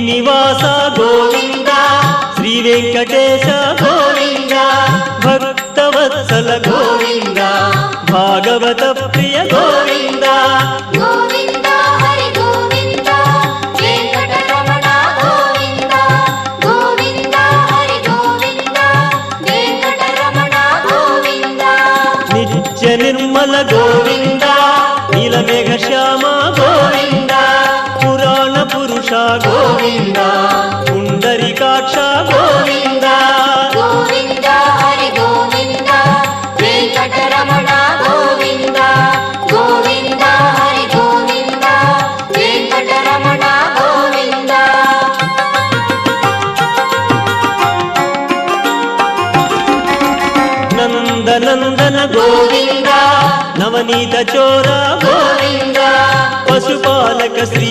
శ్రీనివాస గోవింద శ్రీ వెంకటేశ గోవింద భక్తవత్సల గోవింద భాగవత ప్రియ గోవింద గోవింద హరి గోవింద వెంకటరమణ గోవింద గోవింద హరి గోవింద వెంకటరమణ గోవింద నిత్య నిర్మల గోవింద నీలమేఘ శ్యామ గోవింద పురాణ పురుష గోవింద పుండరీకాక్ష గోవింద గోవింద హరి గోవింద వెంకటరమణ గోవింద గోవింద హరి గోవింద వెంకటరమణ గోవింద నందనందన గోవింద నవనీత చోర గోవింద పశుపాలక శ్రీ